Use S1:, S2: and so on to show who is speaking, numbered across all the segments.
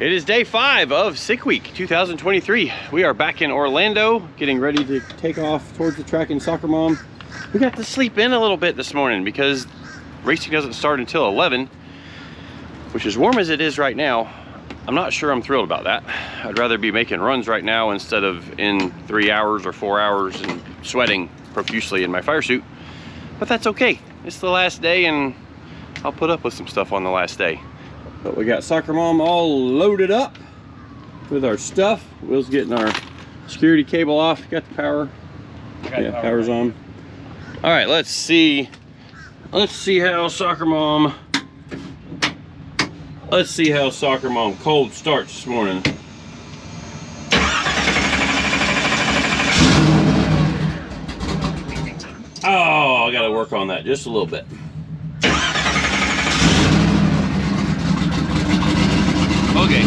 S1: It is day 5 of Sick Week 2023. We are back in Orlando, getting ready to take off towards the track in Soccer Mom. We got to sleep in a little bit this morning because racing doesn't start until 11, which is warm as it is right now. I'm not sure I'm thrilled about that. I'd rather be making runs right now instead of in 3 hours or 4 hours and sweating profusely in my fire suit. But that's okay. It's the last day and I'll put up with some stuff on the last day. But we got Soccer Mom all loaded up with our stuff. Will's getting our security cable off. Got the power. Yeah, power's on. All right, let's see. Let's see how Soccer Mom cold starts this morning. Oh, I gotta work on that just a little bit. Okay.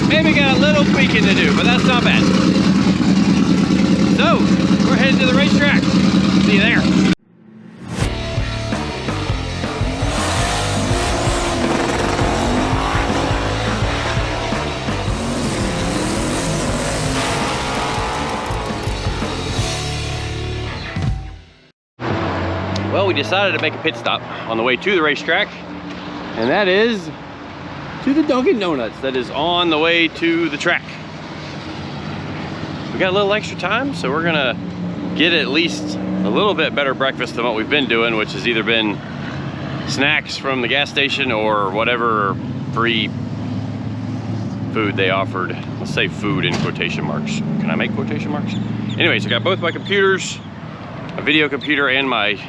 S1: Maybe got a little tweaking to do, but that's not bad. So, we're heading to the racetrack. See you there. Well, we decided to make a pit stop on the way to the racetrack. And that is to the Dunkin' Donuts that is on the way to the track. We got a little extra time, so we're gonna get at least a little bit better breakfast than what we've been doing, which has either been snacks from the gas station or whatever free food they offered. Let's say food in quotation marks. Can I make quotation marks? Anyways, I got both my computers, my video computer and my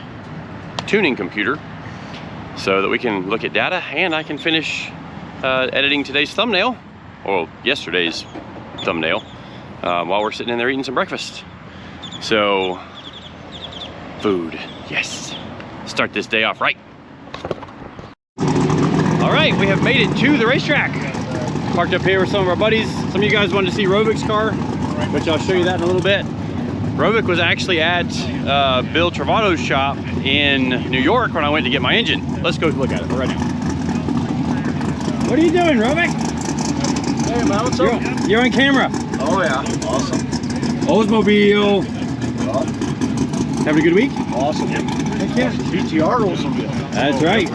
S1: tuning computer, so that we can look at data and I can finish editing today's thumbnail, or yesterday's thumbnail, while we're sitting in there eating some breakfast. So, food, yes. Start this day off right. All right, we have made it to the racetrack. Parked up here with some of our buddies. Some of you guys wanted to see Rovik's car, which I'll show you that in a little bit. Rovik was actually at Bill Travato's shop in New York when I went to get my engine. Let's go look at it right now. What are you doing, Rovik?
S2: Hey man, what's up?
S1: You're on camera.
S2: Oh yeah, awesome.
S1: Oldsmobile.
S2: Yeah.
S1: Having a good week?
S2: Awesome.
S1: Heck yeah.
S2: BTR Oldsmobile.
S1: That's right.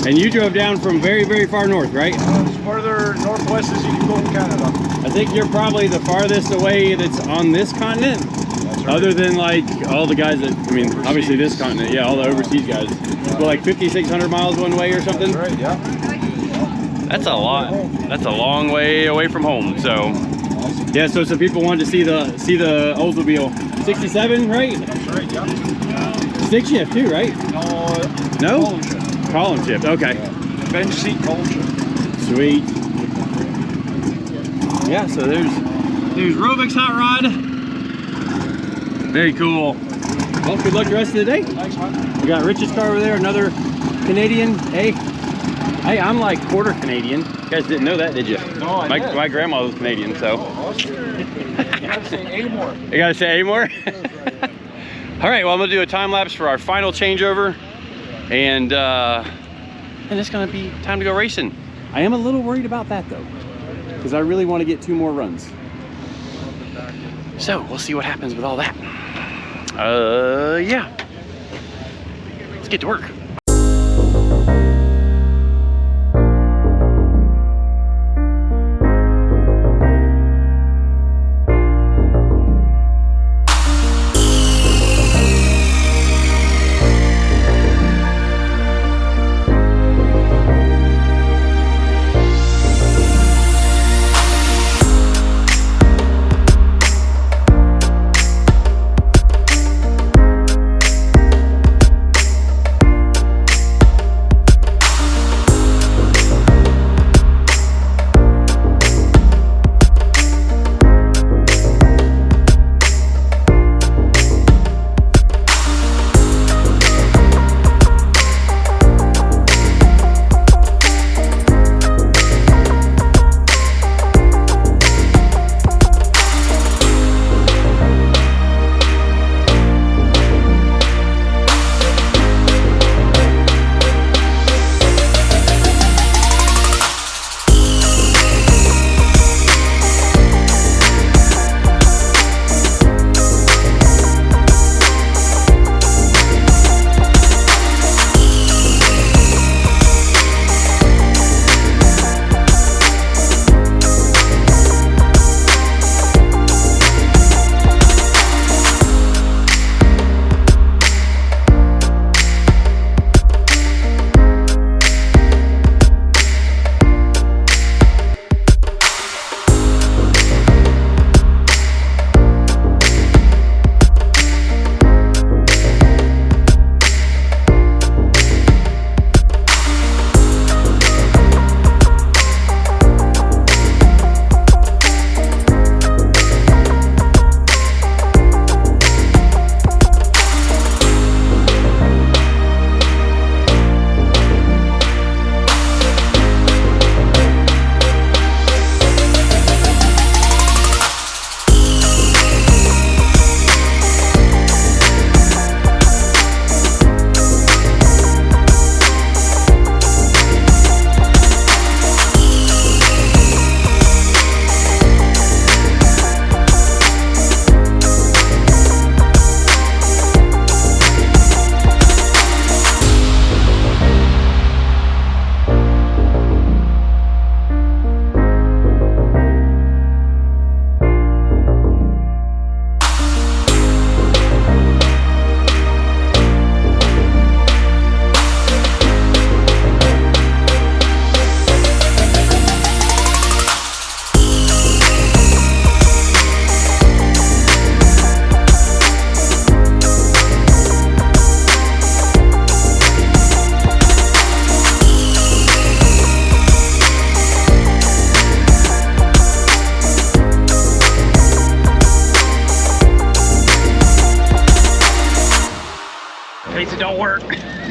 S1: And you drove down from very, very far north, right?
S2: As further northwest as you can go in Canada.
S1: I think you're probably the farthest away that's on this continent. Right. Other than like all the guys that, I mean, overseas. Obviously this continent, yeah, all the overseas guys. Yeah. Go like 5,600 miles one way or something.
S2: That's right, yeah.
S1: That's a lot. That's a long way away from home. So, awesome. Yeah. So some people wanted to see the Oldsmobile 67, right?
S2: That's right, yeah.
S1: Stick shift too, right? No.
S2: Column shift.
S1: Column shift. Okay.
S2: Yeah. Bench seat column shift.
S1: Sweet. Yeah. So there's Rovik's hot rod. Very cool. Well, good luck the rest of the day.
S2: Thanks, man.
S1: We got Rich's car over there, another Canadian. Hey, I'm like quarter Canadian. You guys didn't know that, did you?
S2: No, I did.
S1: My grandma was Canadian, so.
S2: Oh, awesome. You gotta say Amore.
S1: You gotta say Amore? All right, well, I'm gonna do a time lapse for our final changeover, and it's gonna be time to go racing. I am a little worried about that though, because I really want to get 2 more runs. So we'll see what happens with all that. Yeah. Let's get to work.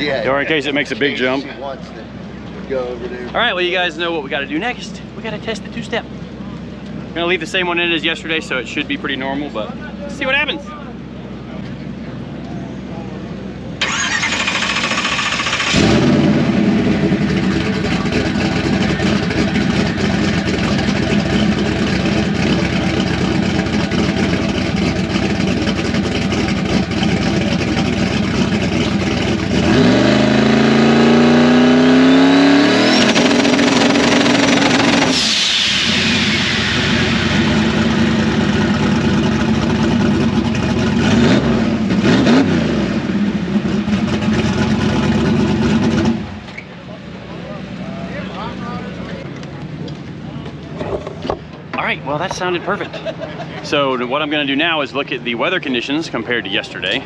S3: Yeah.
S1: Or in case it makes a big jump.
S3: She wants to go over there.
S1: All right, well, you guys know what we got to do next. We got to test the two-step. I'm gonna leave the same one in as yesterday, so it should be pretty normal, but let's see what happens. All right, well, that sounded perfect. So what I'm gonna do now is look at the weather conditions compared to yesterday,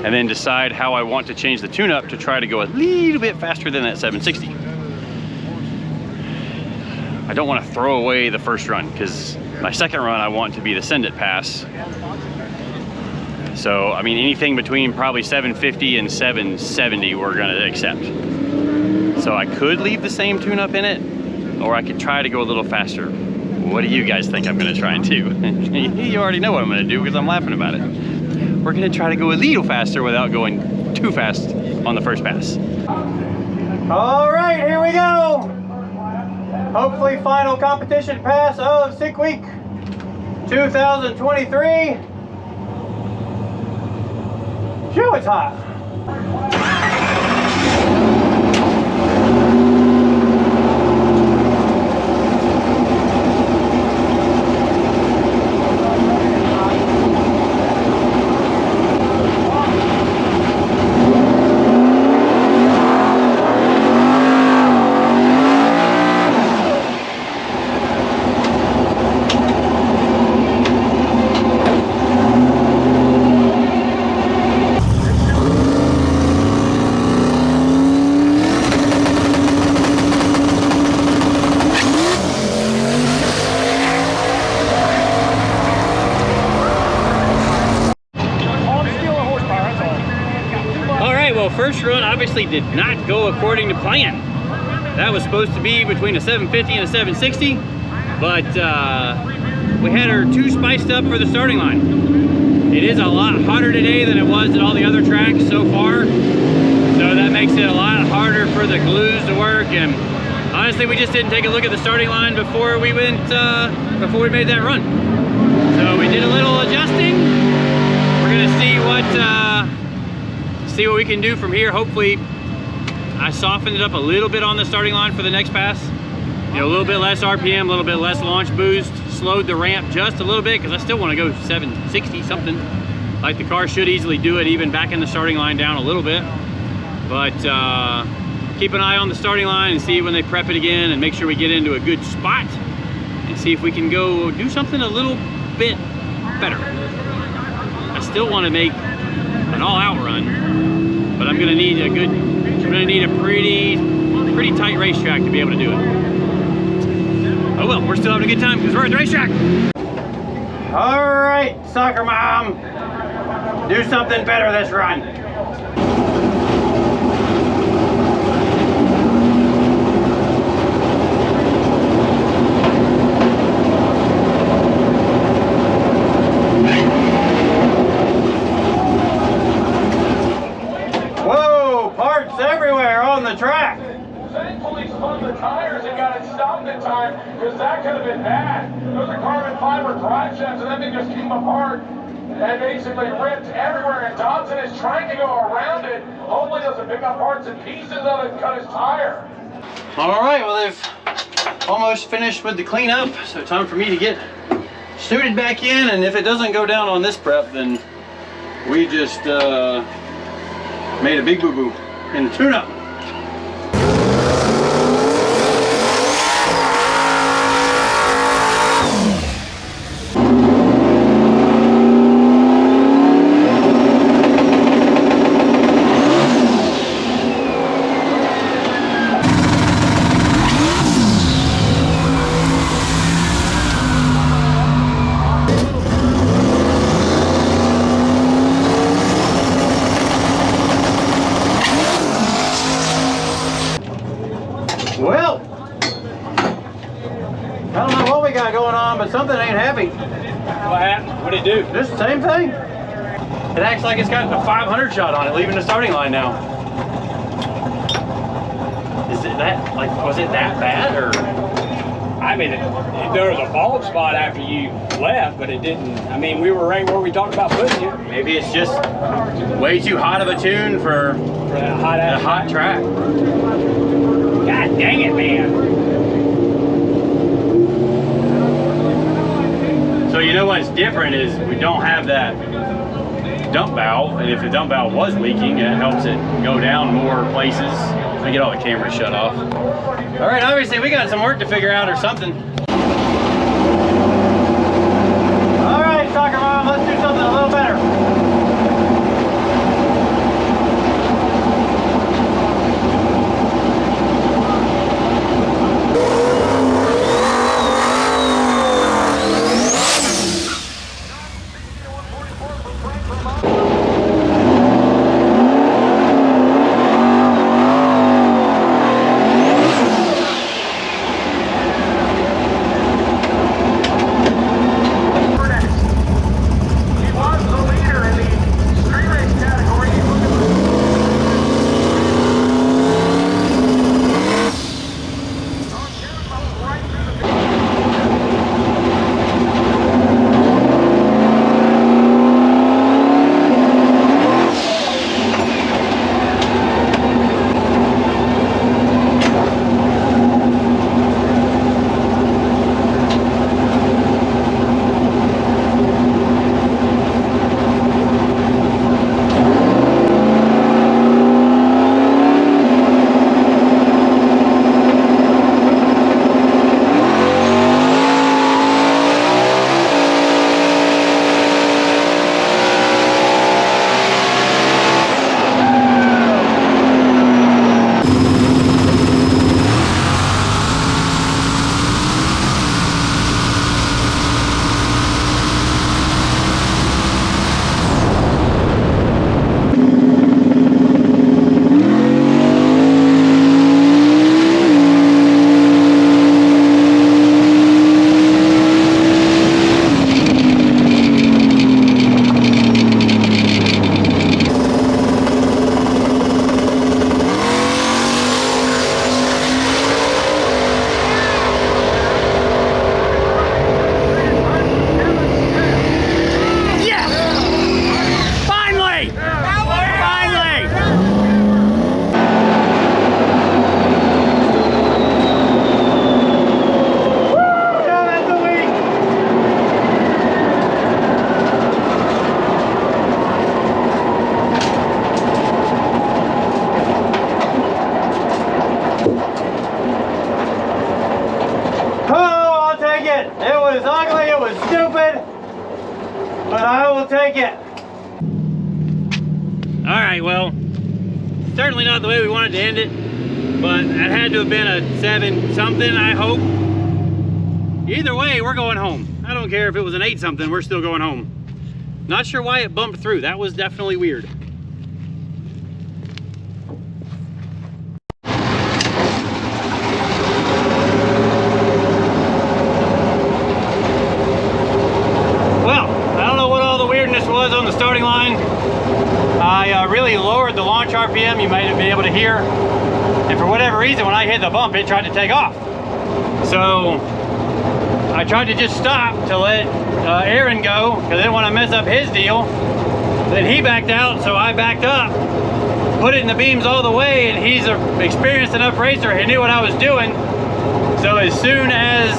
S1: and then decide how I want to change the tune-up to try to go a little bit faster than that 760. I don't want to throw away the first run, because my second run I want to be the Send It pass. So, I mean, anything between probably 750 and 770 we're gonna accept. So I could leave the same tune-up in it, or I could try to go a little faster. What do you guys think I'm gonna try and do? You already know what I'm gonna do because I'm laughing about it. We're gonna try to go a little faster without going too fast on the first pass. All right, here we go. Hopefully final competition pass of Sick Week 2023. Phew, it's hot. First run obviously did not go according to plan. That was supposed to be between a 750 and a 760, but we had her too spiced up for the starting line. It is a lot hotter today than it was at all the other tracks so far, so that makes it a lot harder for the glues to work. And honestly, we just didn't take a look at the starting line before we went before we made that run. So we did a little adjusting. We're gonna see what we can do from here. Hopefully I softened it up a little bit on the starting line for the next pass. You know, a little bit less RPM, a little bit less launch boost, slowed the ramp just a little bit because I still want to go 760 something. Like the car should easily do it, even backing the starting line down a little bit. But keep an eye on the starting line and see when they prep it again, and make sure we get into a good spot and see if we can go do something a little bit better. I still want to make an all-out run, but I'm gonna need a pretty tight racetrack to be able to do it. Oh well, we're still having a good time because we're at the racetrack. All right, soccer mom, do something better this run. Everywhere on the track.
S4: Thankfully spun the tires and got it stopped in time, because that could have been bad. Those are carbon fiber drive shafts, and that thing just came apart and basically ripped everywhere, and Dobson is trying to go around it. Hopefully doesn't pick up parts and pieces of it and cut his tire.
S1: All right, well, they've almost finished with the cleanup, so time for me to get suited back in, and if it doesn't go down on this prep, then we just made a big boo-boo in the tune-up. Well, I don't know what we got going on, but something ain't happy.
S2: What happened? What did he do?
S1: Just the same thing. It acts like it's got a 500 shot on it, leaving the starting line now. Is it that, like, was it that bad, or?
S2: I mean, there was a bald spot after you left, but it didn't. I mean, we were right where we talked about putting you.
S1: Maybe it's just way too hot of a tune for
S2: that hot
S1: track.
S2: God dang it, man.
S1: So you know what's different is we don't have that dump valve, and if the dump valve was leaking, it helps it go down more places. Let me get all the cameras shut off. All right, obviously we got some work to figure out or something. All right, soccer mom, let's do something a little better. but I will take it. All right, well, certainly not the way we wanted to end it, but it had to have been a 7 something, I hope. Either way, we're going home. I don't care if it was an 8 something, we're still going home. Not sure why it bumped through. That was definitely weird. Was on the starting line. I really lowered the launch RPM, you might have been able to hear, and for whatever reason when I hit the bump it tried to take off. So I tried to just stop to let Aaron go because I didn't want to mess up his deal. Then he backed out, so I backed up, put it in the beams all the way, and he's an experienced enough racer, he knew what I was doing. So as soon as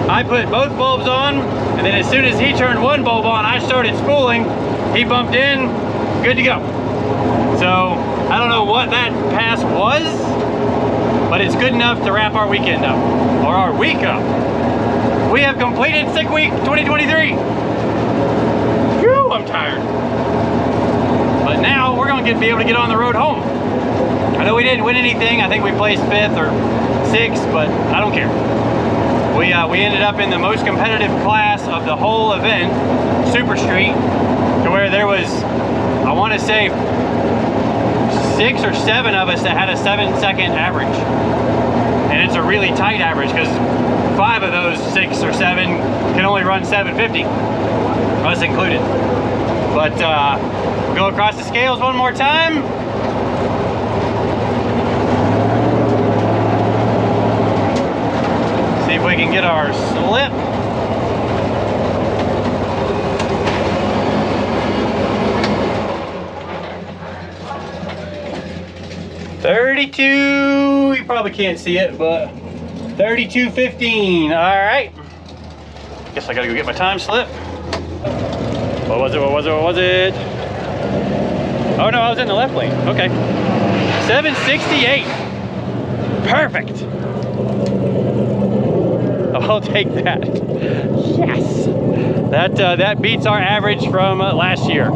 S1: I put both bulbs on, and then as soon as he turned one bulb on, I started spooling. He bumped in, good to go. So I don't know what that pass was, but it's good enough to wrap our weekend up, or our week up. We have completed Sick Week 2023. Whew, I'm tired. But now we're gonna be able to get on the road home. I know we didn't win anything. I think we placed 5th or 6th, but I don't care. We ended up in the most competitive class of the whole event, Super Street, to where there was, I want to say, 6 or 7 of us that had a 7-second average. And really tight average because 5 of those 6 or 7 can only run 750, us included. But we'll go across the scales one more time. See if we can get our slip. $32, you probably can't see it, but $32.15. All right. Guess I gotta go get my time slip. What was it? What was it? What was it? Oh no, I was in the left lane. Okay. 768. Perfect. I'll take that. Yes. That beats our average from last year.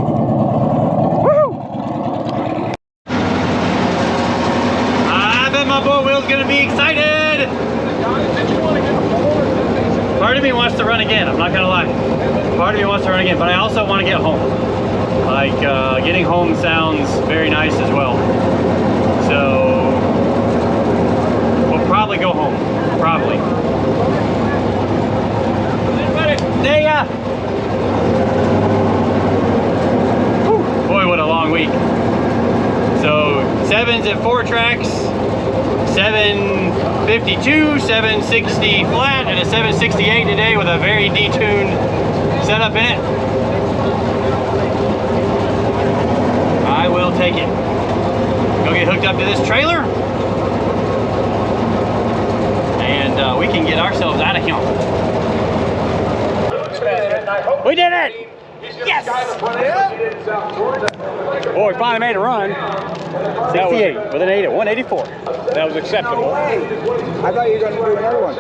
S1: My boy Will's gonna be excited. Part of me wants to run again, I'm not gonna lie. Part of me wants to run again, but I also want to get home. Like, getting home sounds very nice as well. So, we'll probably go home. Probably. See ya! Whew. Boy, what a long week. So, 7s at 4 tracks. 752, 760 flat, and a 768 today with a very detuned setup in it. I will take it. Go get hooked up to this trailer, and we can get ourselves out of here. We did it! Yes!
S2: Boy, we finally made a run.
S1: 68 with an 8 at 184.
S2: That was acceptable.
S3: I thought you were going to do another one.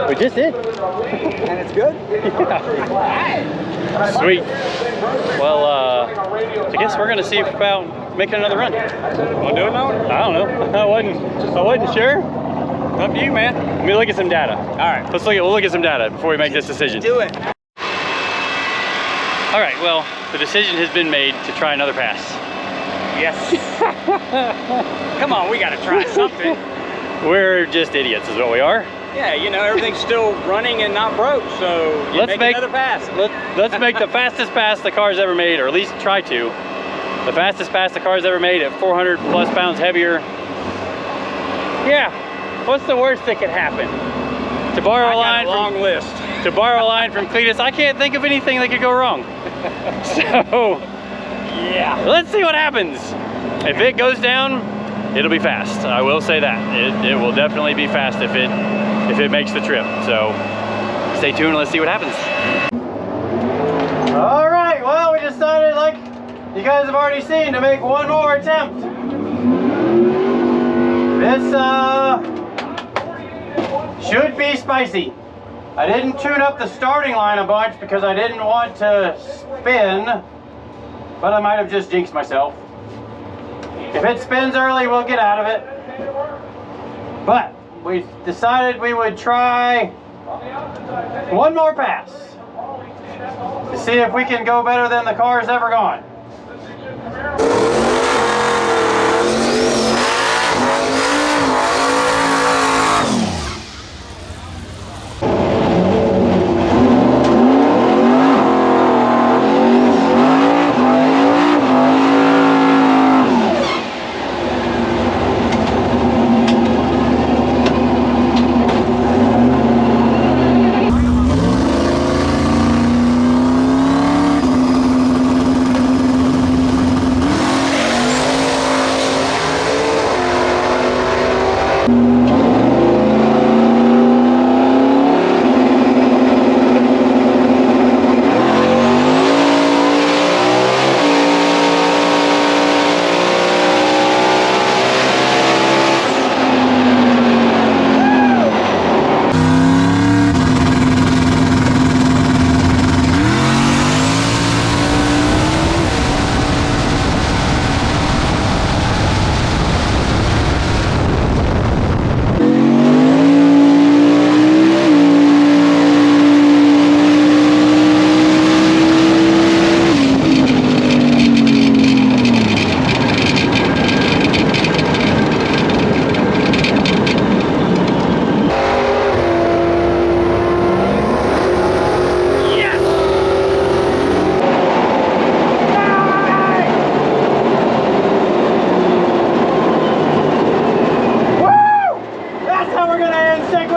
S1: We just did.
S3: And it's good?
S1: Yeah. Sweet. Well, I guess we're gonna see about making another run.
S2: Want to do it now?
S1: I don't know. I wasn't sure.
S2: Up to you, man.
S1: Let me look at some data. All right, we'll look at some data before we make this decision.
S3: Do it.
S1: All right, well, the decision has been made to try another pass.
S2: Yes. Come on, we got to try something.
S1: We're just idiots is what we are.
S2: Yeah, you know, everything's still running and not broke, so
S1: let's make
S2: another pass.
S1: Let's make the fastest pass the car's ever made, or at least try to. The fastest pass the car's ever made at 400 plus pounds heavier. Yeah, what's the worst that could happen? To borrow a line
S2: long list.
S1: To borrow a line from Cletus, I can't think of anything that could go wrong. So, yeah, let's see what happens. If it goes down, it'll be fast. I will say that. It will definitely be fast if it makes the trip. So, stay tuned and let's see what happens. All right, well, we decided, like you guys have already seen, to make one more attempt. This should be spicy. I didn't tune up the starting line a bunch because I didn't want to spin, but I might have just jinxed myself. If it spins early, we'll get out of it. But we decided we would try one more pass to see if we can go better than the car's ever gone.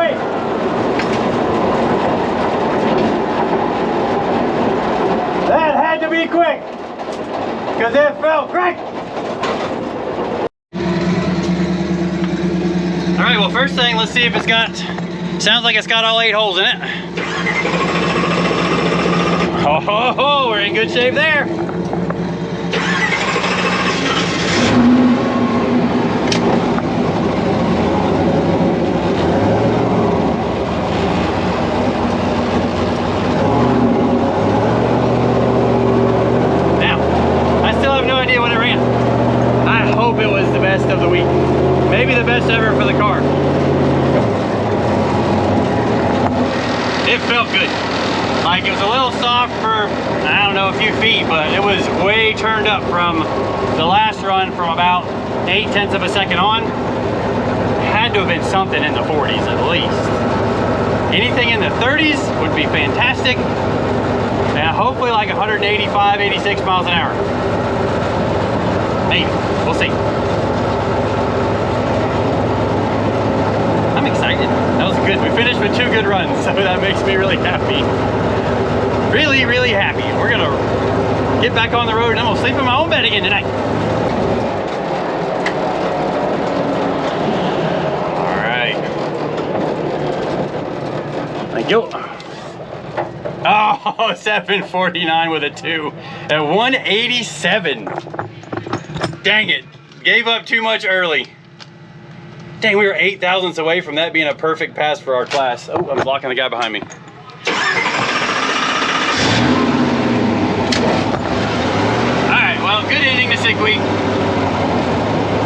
S1: quick. That had to be quick, because it felt great. All right, well, first thing, let's see if it's got, sounds like it's got all 8 holes in it. Oh, we're in good shape there. Of the week, maybe the best ever for the car. It felt good. Like, it was a little soft for, I don't know, a few feet, but it was way turned up from the last run, from about 0.8 of a second on. Had to have been something in the 40s at least. Anything in the 30s would be fantastic, and hopefully like 185, 86 miles an hour. Maybe, we'll see. I'm excited. That was good. We finished with 2 good runs, so that makes me really happy. Really, really happy. We're gonna get back on the road and I'm gonna sleep in my own bed again tonight. All right. Thank you. Oh, 749 with a 2 at 187. Dang it. Gave up too much early. Dang, we were 8 thousandths away from that being a perfect pass for our class. Oh, I'm blocking the guy behind me. All right, well, good ending to sick week.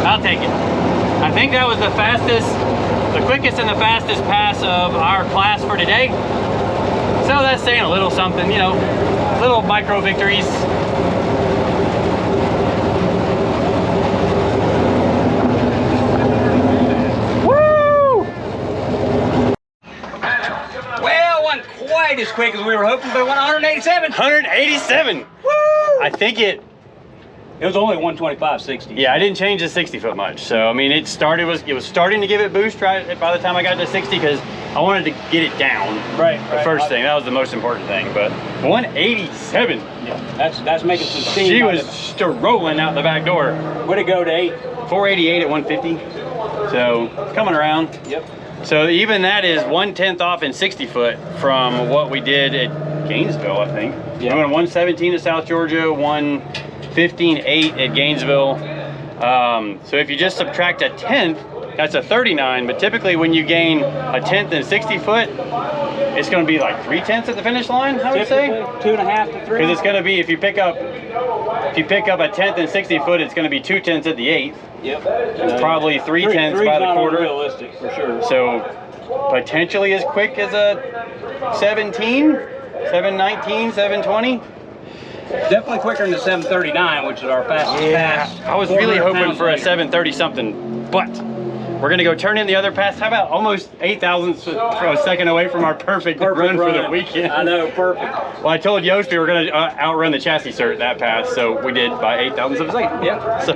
S1: I'll take it. I think that was the fastest, the quickest and the fastest pass of our class for today. So that's saying a little something, you know, little micro victories.
S2: As quick as we were hoping, but 187.
S1: 187. Woo! I think it
S2: was only 125/60.
S1: Yeah, I didn't change the 60 foot much. So I mean, it was starting to give it boost right by the time I got to 60, because I wanted to get it down.
S2: Right.
S1: The first thing, that was the most important thing. But 187.
S2: Yeah, that's making some steam.
S1: She was strolling out the back door.
S2: Where'd it go to 8?
S1: 488 at 150. So coming around.
S2: Yep.
S1: So even that is 1/10 off in 60 foot from what we did at Gainesville, I think. Yeah. We went 117 at South Georgia, 115.8 at Gainesville. So if you just subtract a 1/10, that's a 39. But typically when you gain a 1/10 in 60 foot, it's going to be like 3/10 at the finish line, I would say.
S2: 2.5 to 3.
S1: Because it's going to be, if you pick up a 1/10 in 60 foot, it's going to be 2/10 at the 1/8.
S2: Yep.
S1: It's probably 3/10 by the quarter.
S2: Realistic for sure.
S1: So potentially as quick as a 17, 719, 720.
S2: Definitely quicker than the 739, which is our fastest pass.
S1: I was really hoping for a 730 something, but we're gonna go turn in the other pass. How about almost 8 thousandths of a second away from our perfect run for the weekend?
S2: I know, perfect.
S1: Well, I told Yost we were gonna outrun the chassis cert that pass, so we did by 8 thousandths of a second.
S2: Yeah.
S1: So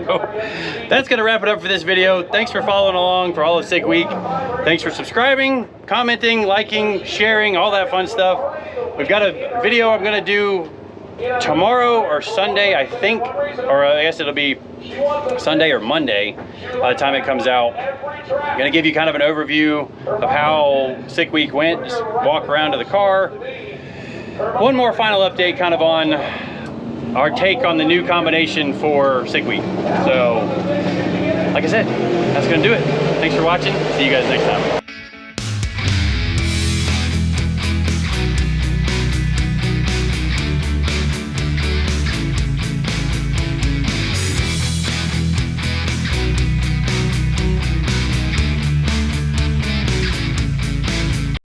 S1: that's gonna wrap it up for this video. Thanks for following along for all of Sick Week. Thanks for subscribing, commenting, liking, sharing, all that fun stuff. We've got a video I'm gonna do tomorrow or Sunday, I think, or I guess it'll be Sunday or Monday by the time it comes out. I'm gonna give you kind of an overview of how Sick Week went, just walk around to the car. One more final update kind of on our take on the new combination for Sick Week. So, like I said, that's gonna do it. Thanks for watching. See you guys next time.